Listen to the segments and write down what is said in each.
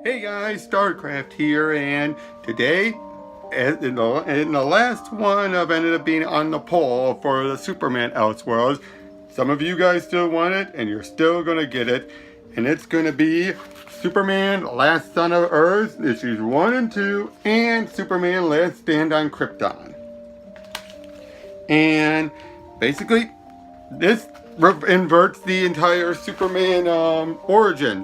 Hey guys, StarCraft here, and today, in the last one, I've ended up being on the poll for the Superman Elseworlds. Some of you guys still want it, and you're still gonna get it, and it's gonna be Superman Last Son of Earth, issues 1 and 2, and Superman Last Stand on Krypton. And basically, this inverts the entire Superman origin.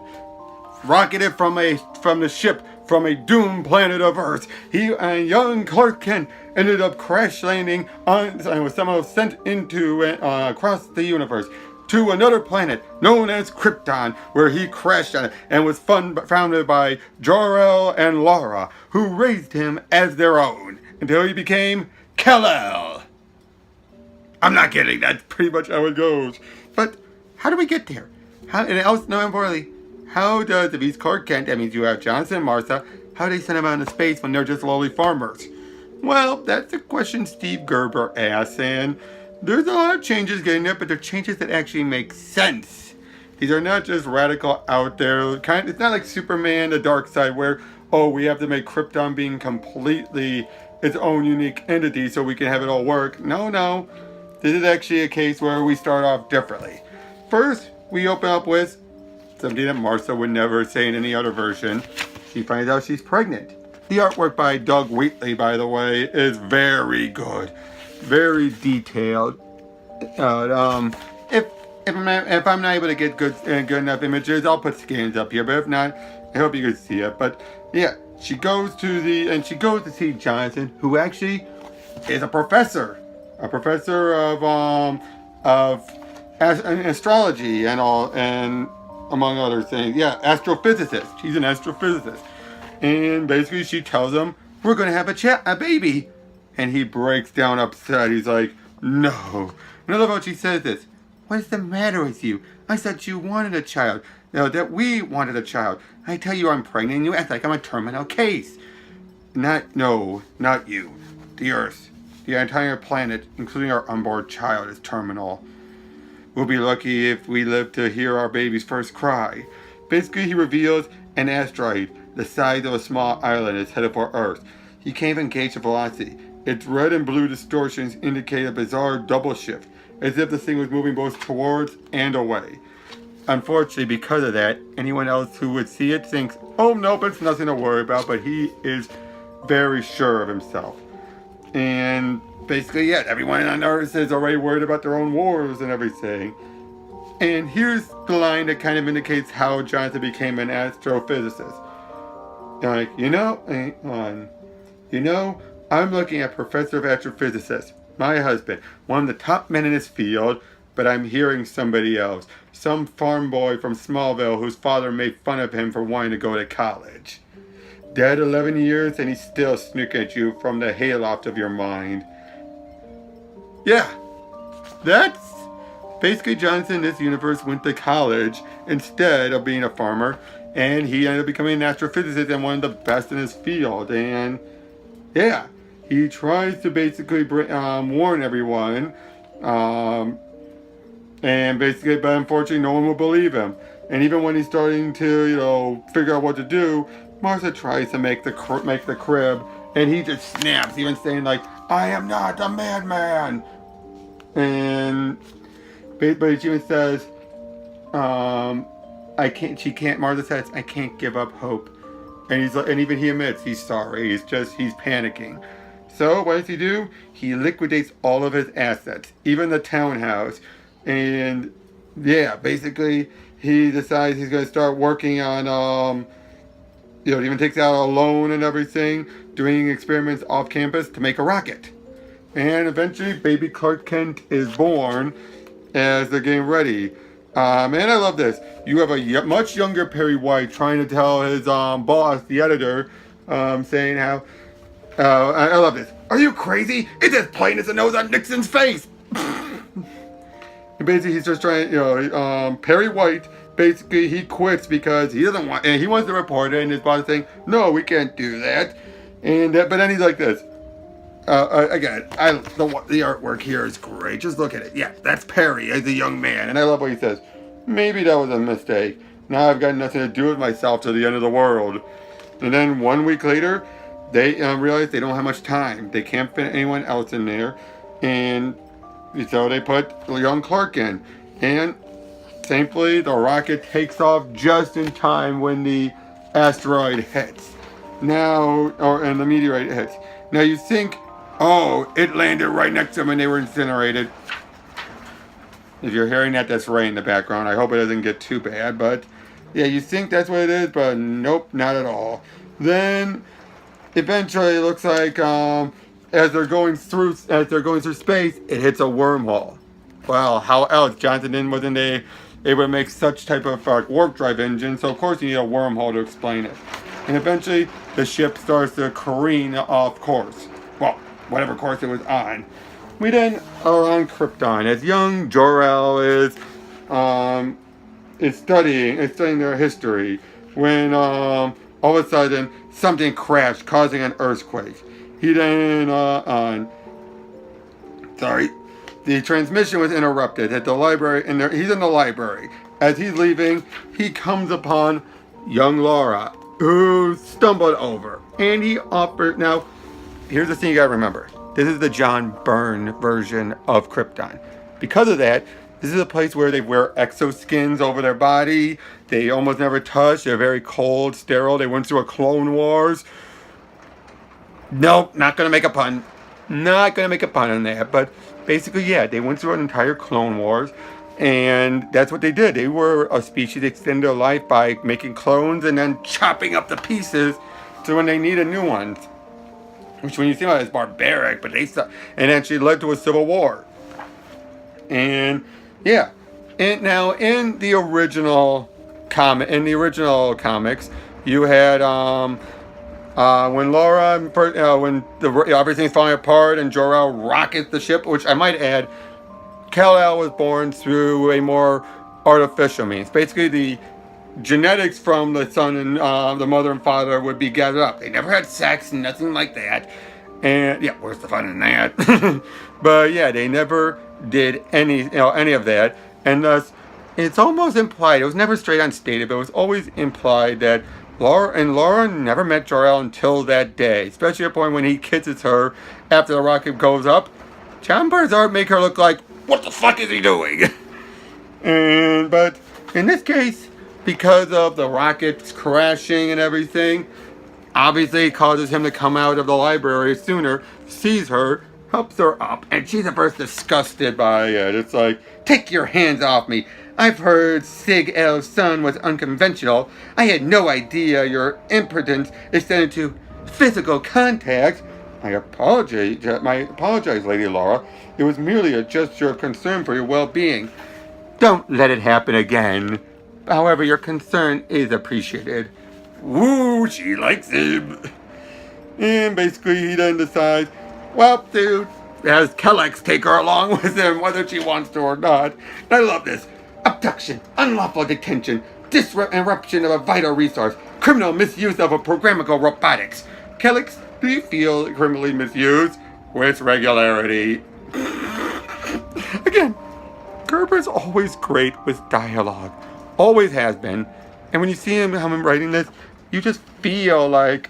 Rocketed from the ship from a doomed planet of Earth, he and young Clark Kent ended up crash landing on and was somehow sent into across the universe to another planet known as Krypton, where he crashed on it and was founded by Jor-El and Lara, who raised him as their own until he became Kal-El. I'm not kidding. That's pretty much how it goes. But how do we get there? How does, if he's Clark Kent, that means you have Jonathan and Martha, how do they send him out into space when they're just lowly farmers? Well, that's a question Steve Gerber asks, and there's a lot of changes getting there, but they're changes that actually make sense. These are not just radical out there, it's not like Superman, the dark side, where, oh, we have to make Krypton being completely its own unique entity so we can have it all work. No. This is actually a case where we start off differently. First, we open up with something that Martha would never say in any other version. She finds out she's pregnant. The artwork by Doug Wheatley, by the way, is very good. Very detailed. If I'm not able to get good enough images, I'll put scans up here. But if not, I hope you can see it. But yeah, she goes to see Jonathan, who actually is a professor of astrology and all, and among other things. Yeah, astrophysicist. She's an astrophysicist. And basically she tells him, we're going to have a baby. And he breaks down upset. He's like, no. And I love how she says this. What is the matter with you? I thought you wanted a child. No, that we wanted a child. I tell you I'm pregnant and you act like I'm a terminal case. Not you. The Earth. The entire planet, including our unborn child, is terminal. We'll be lucky if we live to hear our baby's first cry. Basically, he reveals an asteroid the size of a small island is headed for Earth. He can't even gauge the velocity. Its red and blue distortions indicate a bizarre double shift, as if the thing was moving both towards and away. Unfortunately, because of that, anyone else who would see it thinks, oh nope, it's nothing to worry about, but he is very sure of himself. And basically, yeah, everyone on Earth is already worried about their own wars and everything. And here's the line that kind of indicates how Jonathan became an astrophysicist. Like, I'm looking at Professor of Astrophysicists, my husband, one of the top men in his field, but I'm hearing somebody else. Some farm boy from Smallville whose father made fun of him for wanting to go to college. Dead 11 years and he's still sneaking at you from the hayloft of your mind. Yeah, that's basically Jonathan in this universe went to college instead of being a farmer, and he ended up becoming an astrophysicist and one of the best in his field. And yeah, he tries to basically warn everyone, and basically, but unfortunately, no one will believe him. And even when he's starting to, figure out what to do, Martha tries to make the crib, and he just snaps, even saying like, I am not a madman. And but she even says, Martha says, I can't give up hope. And even he admits he's sorry. He's panicking. So what does he do? He liquidates all of his assets, even the townhouse. And yeah, basically he decides he's going to start working on, he even takes out a loan and everything, doing experiments off campus to make a rocket. And eventually, baby Clark Kent is born as they're getting ready. And I love this. You have a much younger Perry White trying to tell his boss, the editor, saying how, I love this. Are you crazy? It's as plain as the nose on Nixon's face. And basically, he's just trying, Perry White, basically, he quits because he doesn't want, and he wants to report it, and his boss is saying, no, we can't do that. And but then he's like this. Again, the artwork here is great. Just look at it. Yeah, that's Perry as a young man. And I love what he says. Maybe that was a mistake. Now I've got nothing to do with myself till the end of the world. And then 1 week later, they realize they don't have much time. They can't fit anyone else in there. And so they put young Clark in. And thankfully, the rocket takes off just in time when the asteroid hits. And the meteorite hits. Now you think, oh, it landed right next to them and they were incinerated. If you're hearing that, that's rain in the background. I hope it doesn't get too bad, but yeah, you think that's what it is, but nope, not at all. Then eventually, it looks like as they're going through space, it hits a wormhole. Well, how else? Jonathan wasn't able to make such type of warp drive engine, so of course you need a wormhole to explain it. And eventually, the ship starts to careen off course. Well, whatever course it was on. We then are on Krypton. As young Jor-El is studying their history, when all of a sudden something crashed, causing an earthquake. He then the transmission was interrupted at the library, and he's in the library. As he's leaving, he comes upon young Lara, who stumbled over, and he offered. Now, here's the thing you gotta remember. This is the John Byrne version of Krypton. Because of that, this is a place where they wear exoskins over their body. They almost never touch. They're very cold, sterile. They went through a Clone Wars. Nope, not going to make a pun. Not going to make a pun on that. But basically, yeah, they went through an entire Clone Wars. And that's what they did. They were a species that extended their life by making clones and then chopping up the pieces to when they needed new ones. Which, when you think about it, is barbaric, but and actually led to a civil war. And yeah, and now in the original comics, you had when Lara, when everything's falling apart and Jor-El rockets the ship. Which I might add, Kal-El was born through a more artificial means. Basically, the genetics from the son and the mother and father would be gathered up. They never had sex, nothing like that. And yeah, where's the fun in that? But yeah, they never did any of that. And thus, it's almost implied. It was never straight on stated, but it was always implied that Lara never met Jor-El until that day. Especially at the point when he kisses her after the rocket goes up. John Byrne's art make her look like, what the fuck is he doing? But in this case, because of the rockets crashing and everything, obviously it causes him to come out of the library sooner, sees her, helps her up, and she's at first disgusted by it. It's like, take your hands off me. I've heard Sig-El's son was unconventional. I had no idea your impotence extended to physical contact. I apologize, Lady Lara. It was merely a gesture of concern for your well-being. Don't let it happen again. However, your concern is appreciated. Woo, she likes him. And basically, he then decides, well, dude, has Kal-El take her along with him, whether she wants to or not. And I love this. Abduction, unlawful detention, disruption of a vital resource, criminal misuse of a programmable robotics. Kal-El, do you feel criminally misused? With regularity. Again, Gerber's always great with dialogue. Always has been. And when you see him writing this, you just feel like,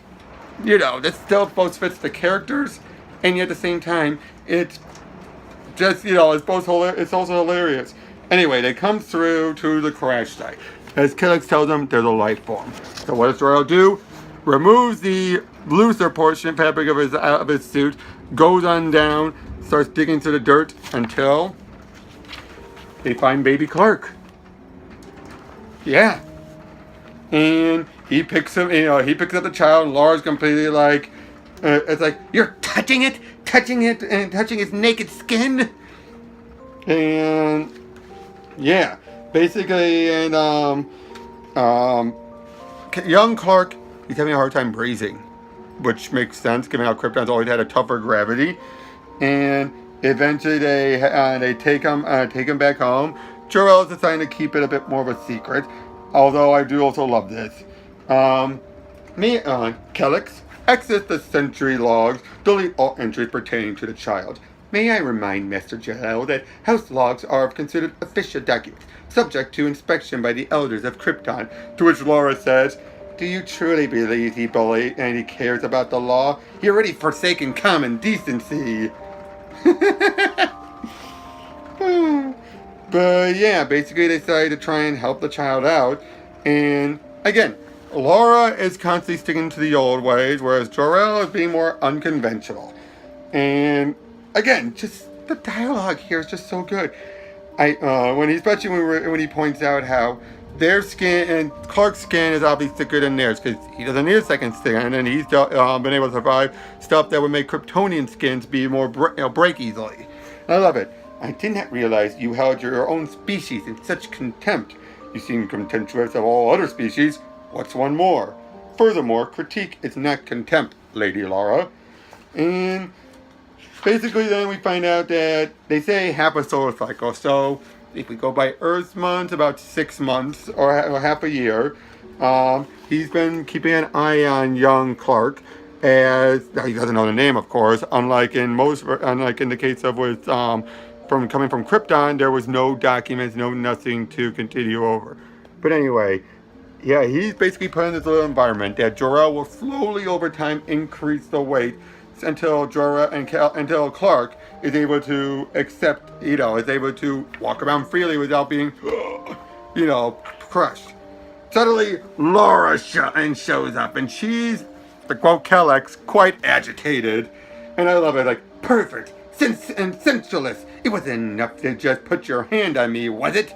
this still both fits the characters, and yet at the same time, it's just, it's both it's also hilarious. Anyway, they come through to the crash site. As Kal-El tells them, there's a life form. So what does Jor-El do? Removes the looser fabric of his suit, goes on down, starts digging through the dirt until they find baby Clark. Yeah. And he picks up the child, and Lara's completely like, it's like, you're touching it, and touching his naked skin. And yeah, basically, and young Clark, he's having a hard time breathing, which makes sense given how Krypton's always had a tougher gravity. And eventually, they take him back home. Jor-El is deciding to keep it a bit more of a secret, although I do also love this. Kal-El, exit the century logs, delete all entries pertaining to the child. May I remind Master Jor-El that house logs are considered official documents, subject to inspection by the elders of Krypton, to which Lara says, do you truly believe he cares about the law? He already forsaken common decency. But yeah, basically they decided to try and help the child out. And again, Lara is constantly sticking to the old ways, whereas Jor-El is being more unconventional. And again, just the dialogue here is just so good. When he points out how their skin and Clark's skin is obviously thicker than theirs because he doesn't need a second skin, and he's been able to survive stuff that would make Kryptonian skins be more break easily. I love it. I did not realize you held your own species in such contempt. You seem contemptuous of all other species. What's one more? Furthermore, critique is not contempt, Lady Lara. And basically then we find out that they say half a solar cycle. So if we go by Earth's months, about 6 months or half a year. He's been keeping an eye on young Clark. As he doesn't know the name, of course. Unlike in the case of with coming from Krypton, there was no documents, nothing to continue over. But anyway, yeah, he's basically put in this little environment that Jor-El will slowly over time increase the weight until until Clark is able to accept, is able to walk around freely without being, crushed. Suddenly, Lara shows up, and she's, to quote Kal-El, quite agitated. And I love it, like, perfect, sensualist. It wasn't enough to just put your hand on me, was it?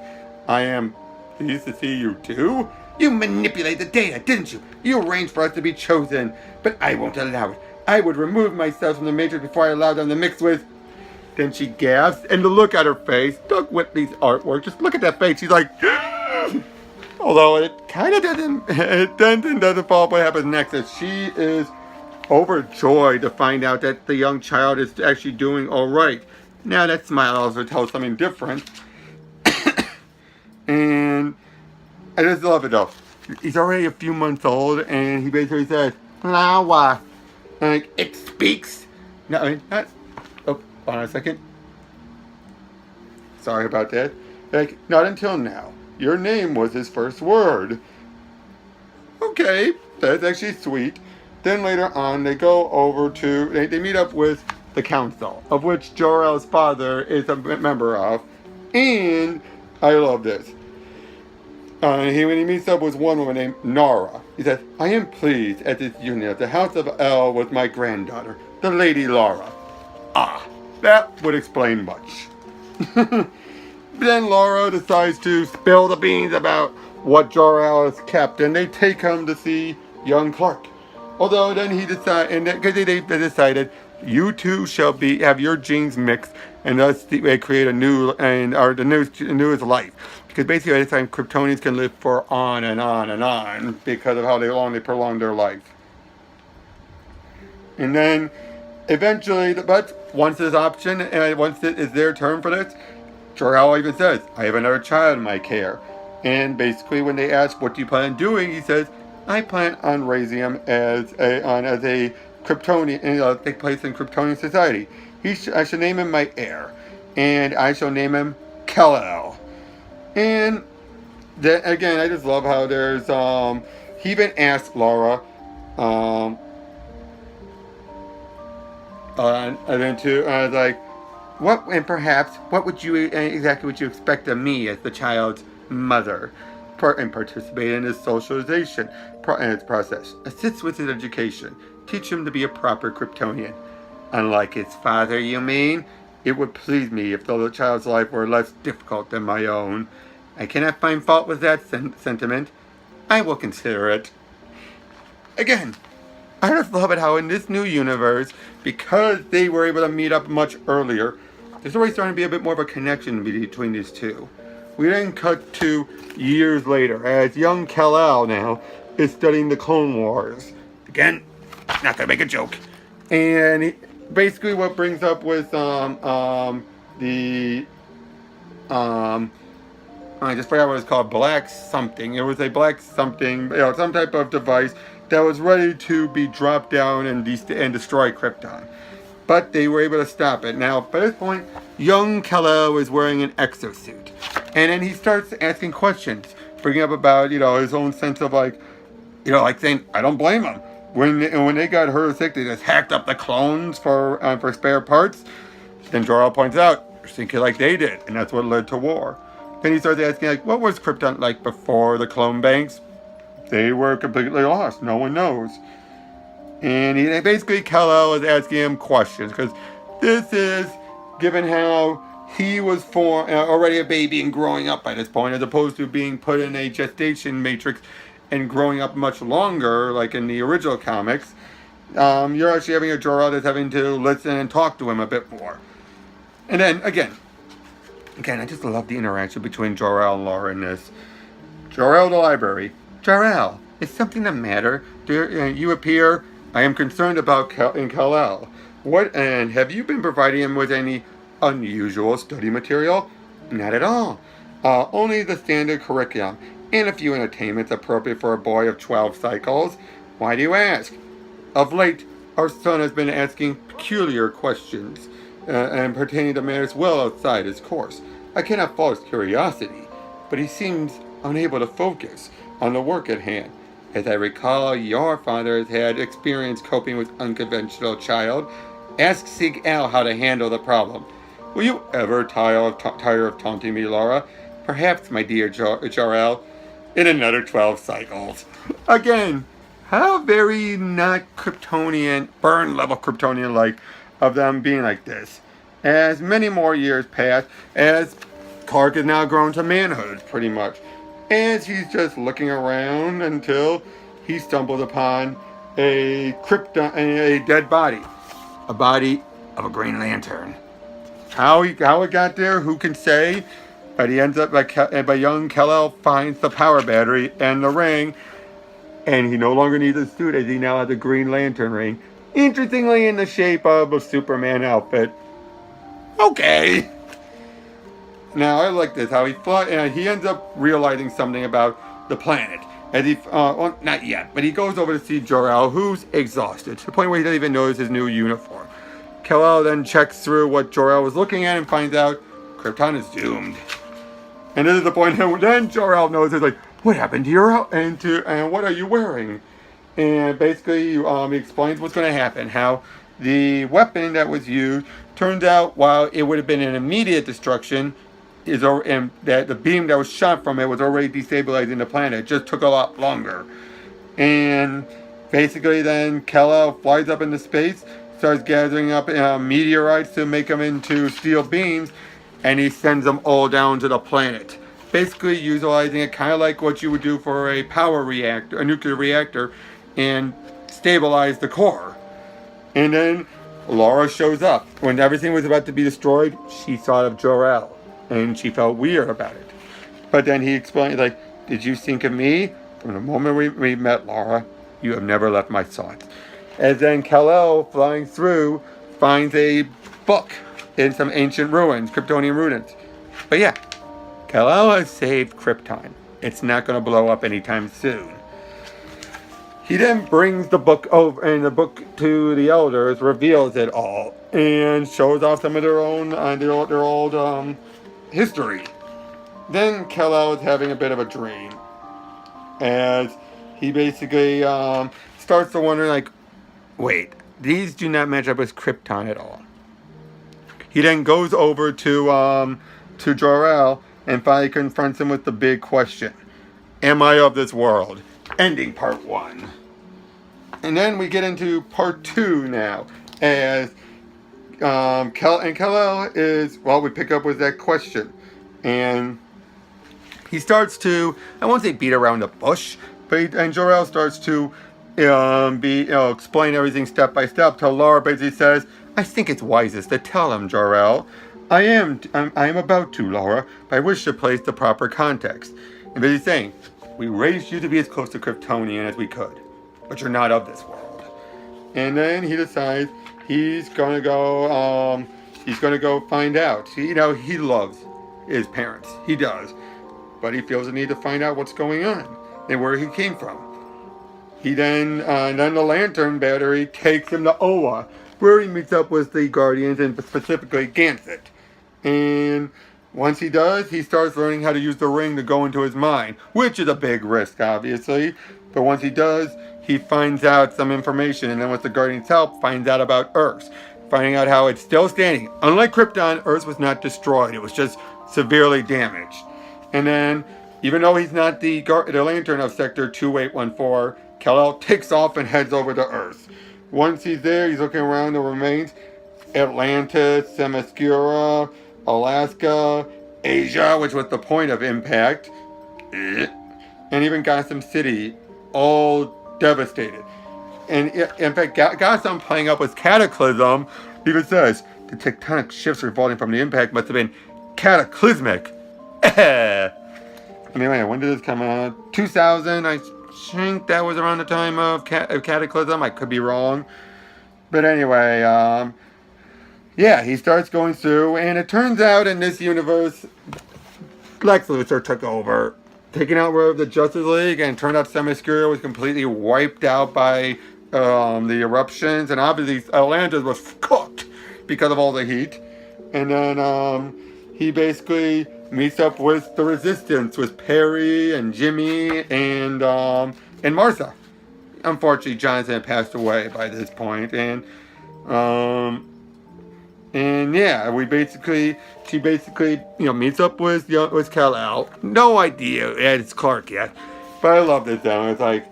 I am pleased to see you too. You manipulated the data, didn't you? You arranged for us to be chosen, but I won't allow it. I would remove myself from the Matrix before I allowed them to mix with. Then she gasps, and the look at her face, Doug Whitley's artwork, just look at that face. She's like, although it kind of doesn't follow up what happens next, as she is overjoyed to find out that the young child is actually doing all right. Now that smile also tells something different. And I just love it though. He's already a few months old, and he basically says, Lara. Like, it speaks. No, not. Oh, hold on a second. Sorry about that. Like, not until now. Your name was his first word. Okay, that's actually sweet. Then later on, they go over to, they meet up with the council, of which Jor-El's father is a member of. And I love this. When he meets up with one woman named Lara, he says, I am pleased at this union of the House of El with my granddaughter, the Lady Lara. Ah, that would explain much. Then Lara decides to spill the beans about what Jor-El has kept, and they take him to see young Clark. Although then he decided, because they decided, you two shall have your genes mixed, and thus they create the newest life. Because basically, at this time, Kryptonians can live for on and on and on because of how long they prolong their life. And then, eventually, but once this option, and once it is their turn for this, Jor-El even says, I have another child in my care. And basically, when they ask, what do you plan on doing? He says, I plan on raising him as a Kryptonian, take place in Kryptonian society. I shall name him my heir. And I shall name him Kal-El. And then, again, I just love how there's, he even asked Lara, and then too, I was like, what would you expect of me as the child's mother? And participate in his socialization process. Assist with his education. Teach him to be a proper Kryptonian. Unlike his father, you mean? It would please me if the child's life were less difficult than my own. I cannot find fault with that sentiment. I will consider it. Again, I just love it how in this new universe, because they were able to meet up much earlier, there's already starting to be a bit more of a connection between these two. We then cut to years later, as young Kal-El now is studying the Clone Wars. Again, not gonna make a joke. And basically what brings up with I just forgot what it's called, black something. It was a black something, some type of device that was ready to be dropped down and destroy Krypton. but they were able to stop it. Now, by this point, young Kal-El is wearing an exosuit. And then he starts asking questions, bringing up about, his own sense of like saying, I don't blame him. When they got her sick, they just hacked up the clones for spare parts. Then Jor-El points out, you're thinking like they did, and that's what led to war. Then he starts asking, like, what was Krypton like before the clone banks? They were completely lost. No one knows. And basically, Kal-El is asking him questions, because this is, given how he was already a baby and growing up by this point, as opposed to being put in a gestation matrix and growing up much longer, like in the original comics. You're actually having a Jor-El that's having to listen and talk to him a bit more. And then, again, I just love the interaction between Jor-El and Lara in this. Jor-El, the library. Jor-El, is something the matter? You appear. I am concerned about Kal-El. What, and have you been providing him with any unusual study material? Not at all. Only the standard curriculum, and a few entertainments appropriate for a boy of 12 cycles. Why do you ask? Of late, our son has been asking peculiar questions, and pertaining to matters well outside his course. I cannot fault his curiosity, but he seems unable to focus on the work at hand. As I recall, your father has had experience coping with unconventional child. Ask Sig-El how to handle the problem. Will you ever tire of taunting me, Lara? Perhaps, my dear Jor-El, in another 12 cycles. Again, how very not Kryptonian, burn-level Kryptonian-like of them being like this. As many more years pass, as Clark is now grown to manhood, pretty much. As he's just looking around until he stumbles upon a dead body. A body of a Green Lantern. How it got there, who can say? But he ends up by young Kal-El finds the power battery and the ring, and he no longer needs a suit as he now has a Green Lantern ring. Interestingly, in the shape of a Superman outfit. Okay. Now I like this, how he ends up realizing something about the planet. As well, not yet, but he goes over to see Jor-El, who's exhausted, to the point where he doesn't even notice his new uniform. Kal-El then checks through what Jor-El was looking at and finds out Krypton is doomed. And this is the point where then Jor-El knows, like, what happened to your and what are you wearing? And basically, he explains what's going to happen, how the weapon that was used turns out, while it would have been an immediate destruction, and that the beam that was shot from it was already destabilizing the planet. It just took a lot longer. And basically then Kal-El flies up into space, starts gathering up meteorites to make them into steel beams, and he sends them all down to the planet. Basically utilizing it kind of like what you would do for a power reactor, a nuclear reactor, and stabilize the core. And then Lara shows up. When everything was about to be destroyed, she thought of Jor-El. And she felt weird about it. But then he explained, like, did you think of me? From the moment we met, Lara, you have never left my thoughts. And then Kal-El, flying through, finds a book in some ancient ruins, Kryptonian ruins. But yeah, Kal-El has saved Krypton. It's not going to blow up anytime soon. He then brings the book over, and the book to the elders, reveals it all, and shows off some of their own, their old history. Then Kal-El is having a bit of a dream, as he basically starts to wonder, like, wait, these do not match up with Krypton at all. He then goes over to Jor-El and finally confronts him with the big question: am I of this world? Ending part 1. And then we get into part 2 now, as Kal-El is, well, we pick up with that question. And he starts to, I won't say beat around the bush, but and Jor-El starts to explain everything step by step till Lara basically says, I think it's wisest to tell him, Jor-El. I am about to, Lara, but I wish to place the proper context. And basically saying, we raised you to be as close to Kryptonian as we could, but you're not of this world. And then he decides he's gonna go find out. He loves his parents. He does. But he feels the need to find out what's going on and where he came from. He then the lantern battery takes him to Oa, where he meets up with the Guardians and specifically Gansett. And once he does, he starts learning how to use the ring to go into his mind, which is a big risk, obviously. But once he does, he finds out some information, and then with the Guardians' help, finds out about Earth, finding out how it's still standing. Unlike Krypton, Earth was not destroyed; it was just severely damaged. And then, even though he's not the Lantern of Sector 2814, Kal-El takes off and heads over to Earth. Once he's there, he's looking around the remains: Atlantis, Themyscira, Alaska, Asia, which was the point of impact, and even Gotham City, all devastated. And in fact, Gotham, playing up with Cataclysm, even says the tectonic shifts resulting from the impact must have been cataclysmic. Anyway, when did this come out? 2000, I think that was around the time of Cataclysm. I could be wrong. But anyway, yeah, he starts going through, and it turns out in this universe, Lex Luthor took over, taking out the Justice League, and it turned out Themyscira was completely wiped out by the eruptions, and obviously Atlantis was cooked because of all the heat. And then he basically meets up with the Resistance, with Perry and Jimmy and Martha. Unfortunately, Jonathan had passed away by this point, and yeah, she basically, meets up with Kal-El. No idea it's Clark yet, but I love this though. It's like,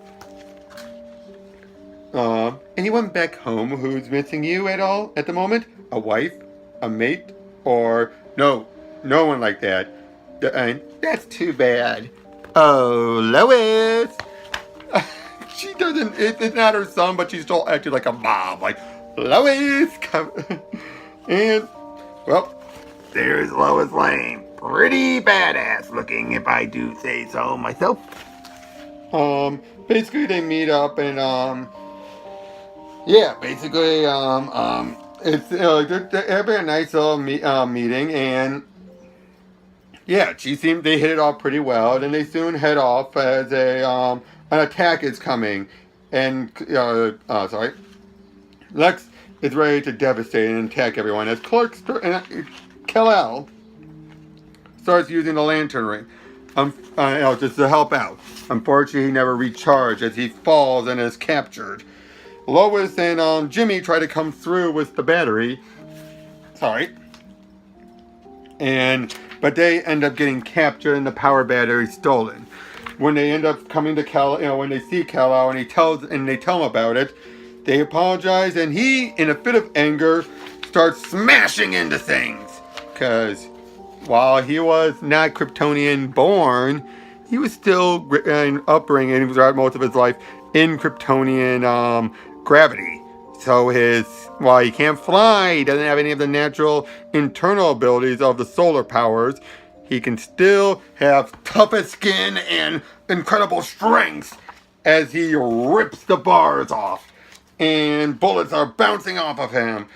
anyone back home who's missing you at all at the moment? A wife, a mate, or no one like that. And that's too bad. Oh, Lois. She doesn't. It's not her son, but she's still acting like a mom. Like, Lois, come. And, well, there's Lois Lane. Pretty badass looking, if I do say so myself. Basically they meet up and, yeah, basically, it's, they're having a nice little meeting, and, yeah, they hit it off pretty well, and they soon head off as an attack is coming, and, Lex is ready to devastate and attack everyone as Kal-El starts using the lantern ring, just to help out. Unfortunately, he never recharged as he falls and is captured. Lois and Jimmy try to come through with the battery. But they end up getting captured and the power battery stolen. When they end up coming to when they see Kal-El and they tell him about it, they apologize, and he, in a fit of anger, starts smashing into things. Because while he was not Kryptonian born, he was still upbringing throughout most of his life in Kryptonian gravity. So while he can't fly, he doesn't have any of the natural internal abilities of the solar powers, he can still have toughest skin and incredible strength as he rips the bars off. And bullets are bouncing off of him.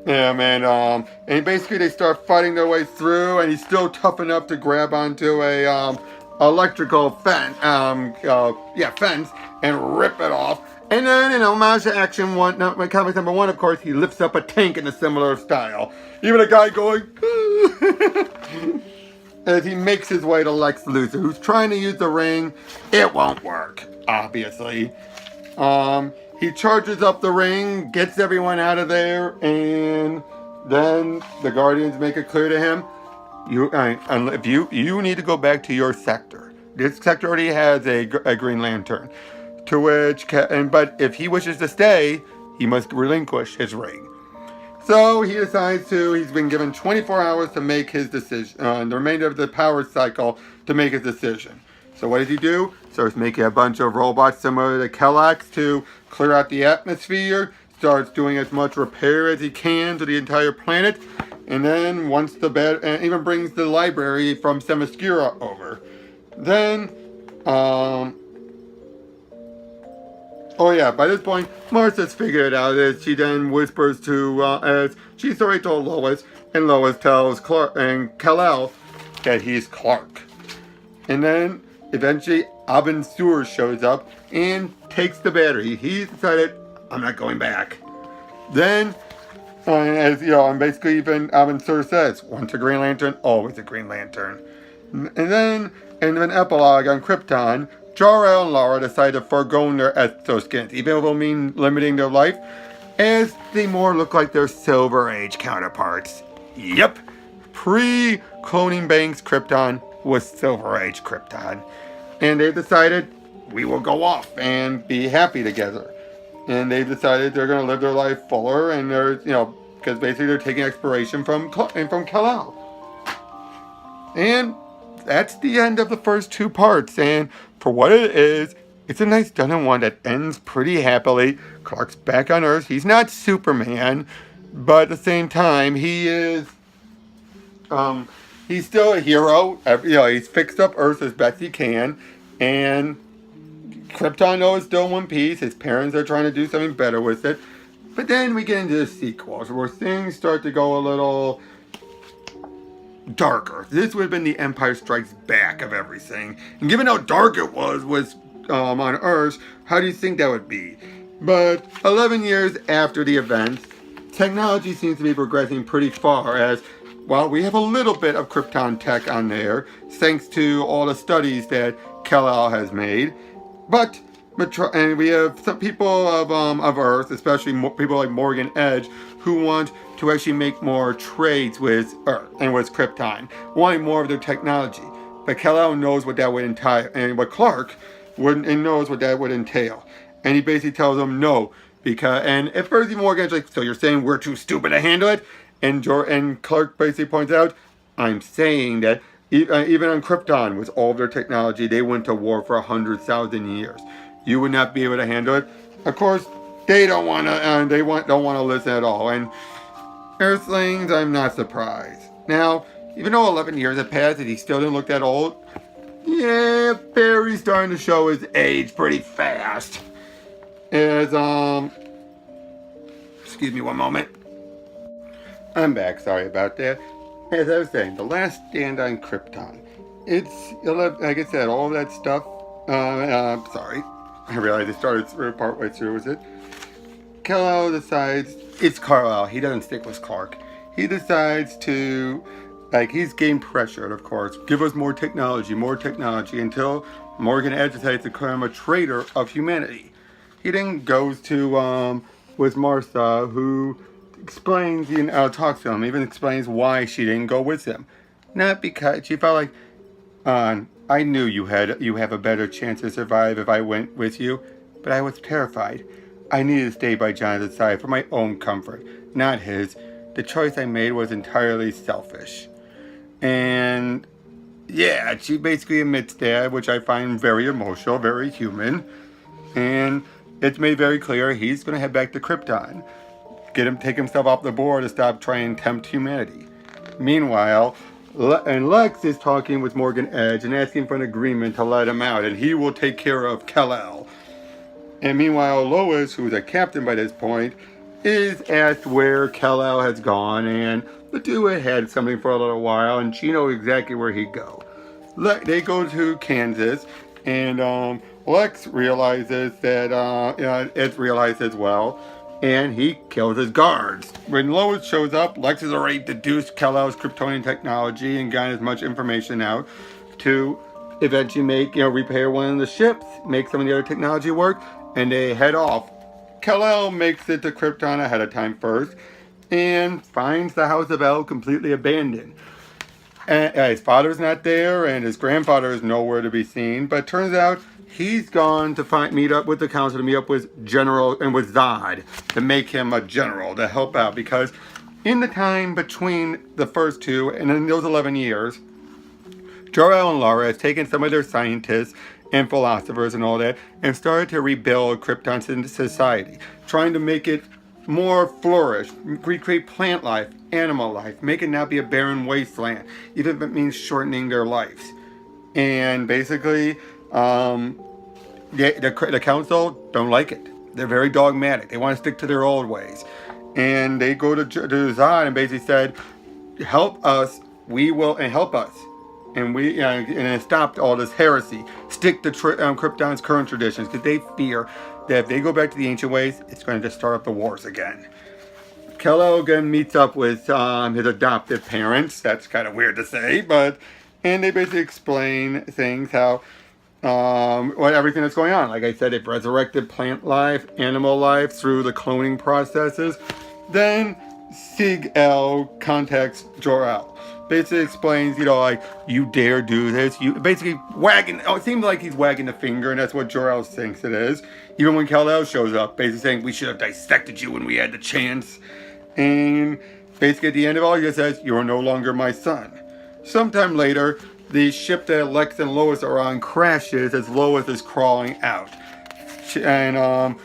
Yeah, man. And basically they start fighting their way through, and he's still tough enough to grab onto a electrical fence, fence, and rip it off. And then, in homage to Action 1, comic number 1, of course, he lifts up a tank in a similar style. Even a guy going, as he makes his way to Lex Luthor, who's trying to use the ring. It won't work, obviously. He charges up the ring, gets everyone out of there, and then the Guardians make it clear to him, you need to go back to your sector. This sector already has a Green Lantern. To which, but if he wishes to stay, he must relinquish his ring. So he decides he's been given 24 hours to make his decision, the remainder of the power cycle to make his decision. So what does he do? Starts making a bunch of robots similar to Kellogg's to clear out the atmosphere, starts doing as much repair as he can to the entire planet, and then even brings the library from Themyscira over. Then, by this point, Martha's figured it out as she then whispers as she's already told Lois, and Lois tells Clark and Kal-El that he's Clark. And then, eventually, Abin Sur shows up and takes the battery. He's decided, I'm not going back. Then, as you know, and basically even Abin Sur says, once a Green Lantern, always a Green Lantern. And then, in an epilogue on Krypton, Jor-El and Lara decide to forgo their exoskins, even though it will mean limiting their life, as they more look like their Silver Age counterparts. Yep, pre-cloning Banks Krypton was Silver Age Krypton. And they decided, we will go off and be happy together. And they decided they're going to live their life fuller, and they're, you know, because basically they're taking inspiration from Kal-El. And that's the end of the first two parts. And for what it is, it's a nice done one that ends pretty happily. Clark's back on Earth. He's not Superman, but at the same time, he is, he's still a hero. You know, he's fixed up Earth as best he can, and Krypton, though, is still in one piece. His parents are trying to do something better with it. But then we get into the sequels, where things start to go a little darker. This would have been the Empire Strikes Back of everything. And given how dark it was on Earth, how do you think that would be? But 11 years after the events, technology seems to be progressing pretty far, as, well, we have a little bit of Krypton tech on there, thanks to all the studies that Kal-El has made. But and we have some people of Earth, especially people like Morgan Edge, who want to actually make more trades with Earth and with Krypton, wanting more of their technology. But Kal-El knows what that would entail, and what Clark knows what that would entail. And he basically tells them no, and at first Morgan's like, so you're saying we're too stupid to handle it? And Clark basically points out, I'm saying that even on Krypton, with all of their technology, they went to war for 100,000 years. You would not be able to handle it. Of course, they don't want to. Don't want to listen at all. And Earthlings, I'm not surprised. Now, even though 11 years have passed and he still didn't look that old, yeah, Barry's starting to show his age pretty fast. As excuse me one moment. I'm back. Sorry about that. As I was saying, the last stand on Krypton. It's, like I said, all that stuff. Sorry. I realized it started partway through, is it? Kal-El decides, it's Kal-El. He doesn't stick with Clark. He decides to, he's gained pressure, of course. Give us more technology, until Morgan Edge decides to call him a traitor of humanity. He then goes to, with Martha, who explains, talks to him, even explains why she didn't go with him. Not because she felt like, I knew you have a better chance to survive if I went with you, but I was terrified. I needed to stay by Jonathan's side for my own comfort, not his. The choice I made was entirely selfish. And yeah, she basically admits that, which I find very emotional, very human. And it's made very clear he's going to head back to Krypton. Take himself off the board to stop trying to tempt humanity. Meanwhile, Lex is talking with Morgan Edge and asking for an agreement to let him out, and he will take care of Kal-El. And meanwhile, Lois, who's a captain by this point, is asked where Kal-El has gone, and the two had had something for a little while, and she knows exactly where he'd go. They go to Kansas, and Lex realizes that Ed realized as well, and he kills his guards. When Lois shows up, Lex has already deduced Kal-El's Kryptonian technology and gotten as much information out to eventually repair one of the ships, make some of the other technology work, and they head off. Kal-El makes it to Krypton ahead of time first, and finds the House of El completely abandoned. And his father's not there, and his grandfather is nowhere to be seen, but it turns out he's gone to meet up with the council, to meet up with General and with Zod to make him a general to help out, because in the time between the first two and in those 11 years, Jor-El and Lara has taken some of their scientists and philosophers and all that and started to rebuild Krypton's society, trying to make it more flourish, recreate plant life, animal life, make it not be a barren wasteland, even if it means shortening their lives. And basically, the council don't like it. They're very dogmatic. They want to stick to their old ways. And they go to Zod and basically said, help us, we will, and help us. And and stop all this heresy. Stick to Krypton's current traditions, because they fear that if they go back to the ancient ways, it's going to just start up the wars again. Kal-El again meets up with his adoptive parents. That's kind of weird to say, and they basically explain things, how everything that's going on. Like I said, they've resurrected plant life, animal life through the cloning processes. Then Sig-El contacts Jor-El. Basically explains, like, you dare do this. You basically wagging. Oh, it seems like he's wagging the finger, and that's what Jor-El thinks it is. Even when Kal-El shows up, basically saying we should have dissected you when we had the chance. And basically at the end of all, he just says, you are no longer my son. Sometime later, the ship that Lex and Lois are on crashes as Lois is crawling out and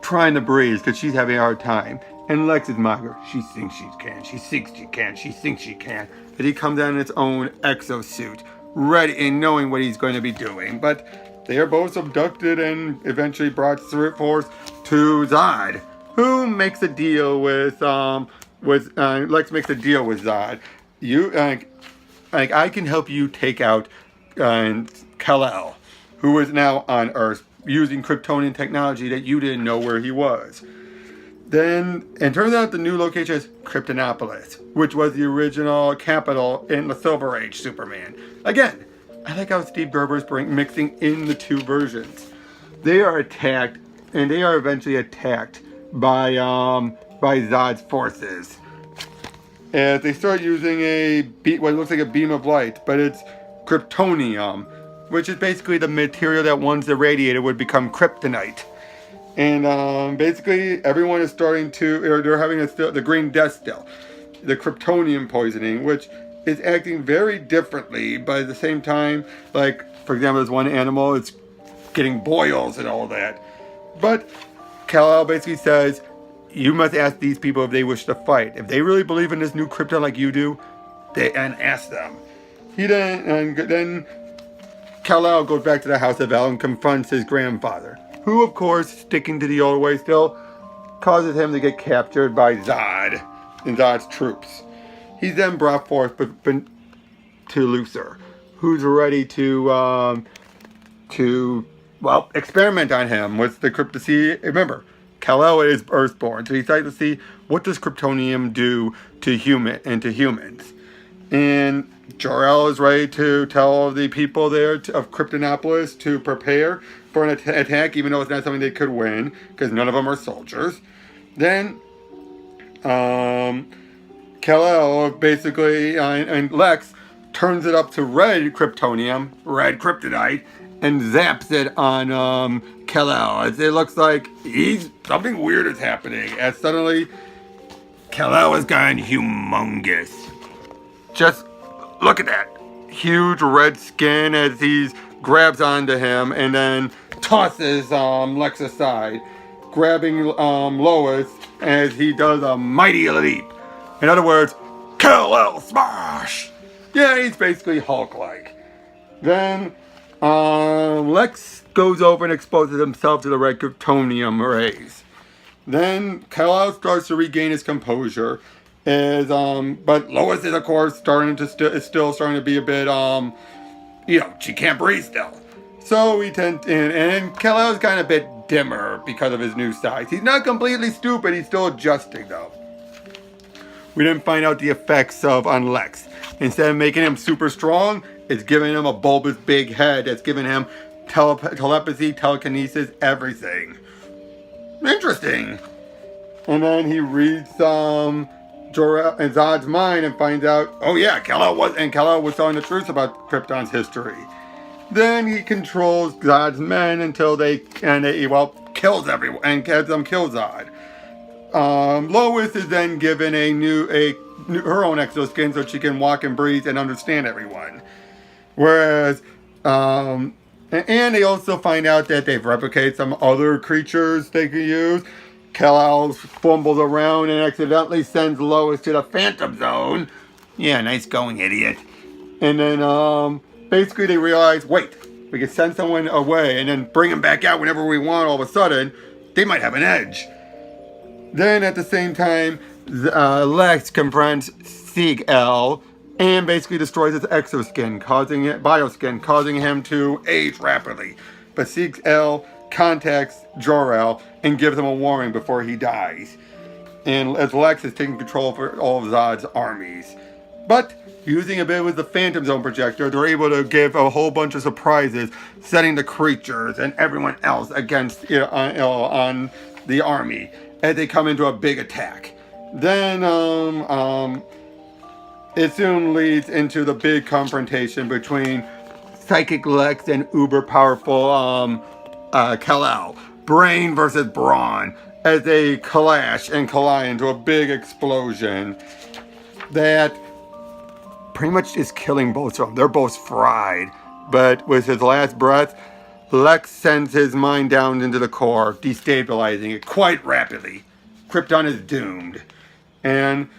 trying to breathe because she's having a hard time. And Lex is mocking her. She thinks she can. She thinks she can. She thinks she can. But he comes out in its own exosuit, ready and knowing what he's going to be doing. But they are both abducted and eventually brought forth to Zod, who makes a deal with Lex makes a deal with Zod. I can help you take out Kal-El, who is now on Earth using Kryptonian technology that you didn't know where he was. Then, it turns out the new location is Kryptonopolis, which was the original capital in the Silver Age Superman. Again, I like how Steve Gerber's mixing in the two versions. They are attacked, and they are eventually attacked by Zod's forces. As they start using what looks like a beam of light, but it's kryptonium, which is basically the material that once irradiated would become kryptonite. And basically, everyone is starting to, they're having the green death still, the kryptonium poisoning, which is acting very differently, but at the same time, like, for example, there's one animal, it's getting boils and all that. But Kal-El basically says, you must ask these people if they wish to fight. If they really believe in this new Krypton like you do, and ask them. Then Kal-El goes back to the House of El and confronts his grandfather, who, of course, sticking to the old way still, causes him to get captured by Zod and Zod's troops. He's then brought forth to Luthor, who's ready to experiment on him with the Krypton. Remember, Kal-El is Earthborn, so he decides to see what does Kryptonium do to humans. And Jor-El is ready to tell the people there of Kryptonopolis to prepare for an attack, even though it's not something they could win, because none of them are soldiers. Then, Kal-El basically, and Lex turns it up to red kryptonium, red kryptonite, and zaps it on Kal-El. It looks like something weird is happening, as suddenly Kal-El has gone humongous. Just look at that. Huge red skin as he grabs onto him and then tosses Lex aside, grabbing Lois as he does a mighty leap. In other words, Kal-El smash! Yeah, he's basically Hulk-like. Then Lex goes over and exposes himself to the red kryptonium rays. Then Kal-El starts to regain his composure. But Lois is, of course, still starting to be a bit, she can't breathe still. So and Kal-El is kind of a bit dimmer because of his new size. He's not completely stupid, he's still adjusting though. We didn't find out the effects on Lex. Instead of making him super strong, it's giving him a bulbous big head that's giving him telepathy, telekinesis, everything. Interesting. And then he reads Jor-El and Zod's mind and finds out, oh yeah, Kal-El was telling the truth about Krypton's history. Then he controls Zod's men until they kills everyone and has them kill Zod. Lois is then given her own exoskin so she can walk and breathe and understand everyone. Whereas, and they also find out that they've replicated some other creatures they could use. Kal-El fumbles around and accidentally sends Lois to the Phantom Zone. Yeah, nice going, idiot. And then, basically they realize, wait, we can send someone away and then bring them back out whenever we want. All of a sudden, they might have an edge. Then at the same time, Lex confronts Sig-El and basically destroys his bioskin, causing him to age rapidly. But Sig-El contacts Jor-El and gives him a warning before he dies. and as Lex is taking control for all of Zod's armies. But using a bit with the Phantom Zone projector, they're able to give a whole bunch of surprises, setting the creatures and everyone else against on the army as they come into a big attack. Then it soon leads into the big confrontation between Psychic Lex and uber powerful Kal-El. Brain versus brawn as they clash and collide into a big explosion that pretty much is killing both of them. They're both fried. But with his last breath, Lex sends his mind down into the core, destabilizing it quite rapidly. Krypton is doomed. And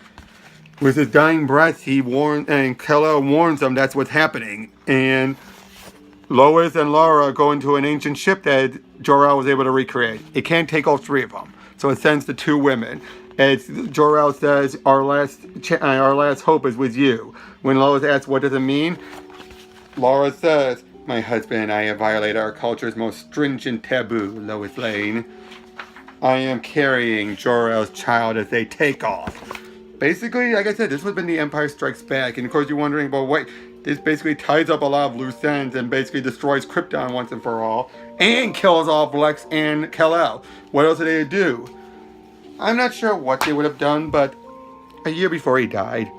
with his dying breath, Kal-El warns them that's what's happening. And Lois and Lara go into an ancient ship that Jor-El was able to recreate. It can't take all three of them, so it sends the two women. As Jor-El says, our last hope is with you. When Lois asks, what does it mean? Lara says, my husband and I have violated our culture's most stringent taboo, Lois Lane. I am carrying Jor-El's child as they take off. Basically, like I said, this would have been the Empire Strikes Back. And of course, you're wondering, well, wait, this basically ties up a lot of loose ends and basically destroys Krypton once and for all. And kills off Lex and Kal-El. What else did they do? I'm not sure what they would have done, but a year before he died,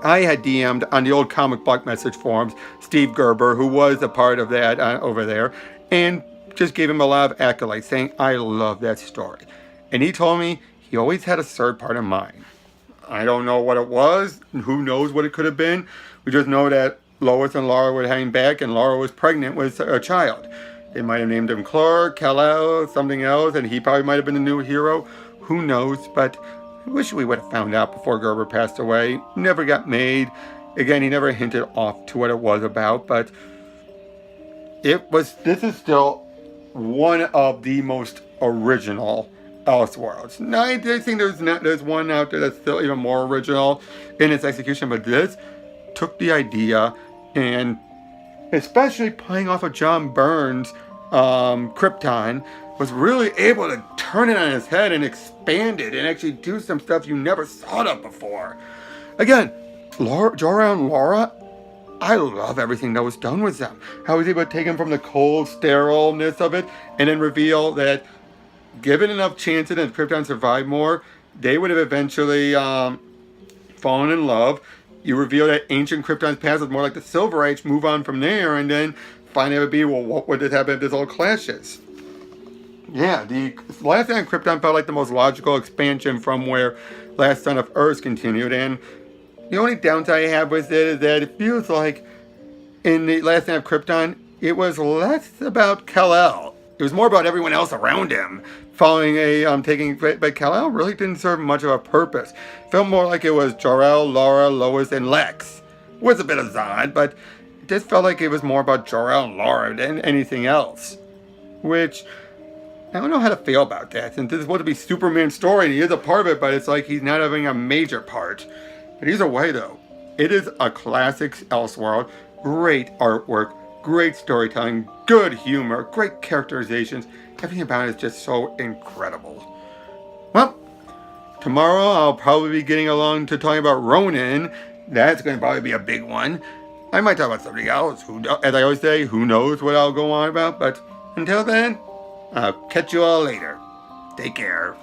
I had DM'd on the old comic book message forums Steve Gerber, who was a part of that over there, and just gave him a lot of accolades, saying, I love that story. And he told me he always had a third part in mind. I don't know what it was. Who knows what it could have been. We just know that Lois and Lara were hanging back and Lara was pregnant with a child. They might have named him Clark, Kal-El, something else, and he probably might have been the new hero. Who knows, but I wish we would have found out before Gerber passed away. Never got made. Again, he never hinted off to what it was about, but this is still one of the most original Elseworlds. Now, I think there's one out there that's still even more original in its execution, but this took the idea and especially playing off of John Byrne's Krypton, was really able to turn it on his head and expand it and actually do some stuff you never thought of before. Again, Jor-El and Lara, I love everything that was done with them. How he was able to take them from the cold, sterileness of it and then reveal that given enough chances and Krypton survived more, they would have eventually fallen in love. You reveal that ancient Krypton's past was more like the Silver Age, move on from there, and then find out well, what would this happen if this all clashes? Yeah, the Last Son of Krypton felt like the most logical expansion from where Last Son of Earth continued, and the only downside I have with it is that it feels like in the Last Son of Krypton, it was less about Kal-El. It was more about everyone else around him following but Kal-El really didn't serve much of a purpose. It felt more like it was Jor-El, Lara, Lois, and Lex. With a bit of Zod, but it just felt like it was more about Jor-El and Lara than anything else. Which, I don't know how to feel about that, since this is supposed to be Superman's story, and he is a part of it, but it's like he's not having a major part. But either way, though, it is a classic Elseworld, great artwork, great storytelling, good humor, great characterizations. Everything about it is just so incredible. Well, tomorrow I'll probably be getting along to talking about Ronin. That's going to probably be a big one. I might talk about something else. As I always say, who knows what I'll go on about. But until then, I'll catch you all later. Take care.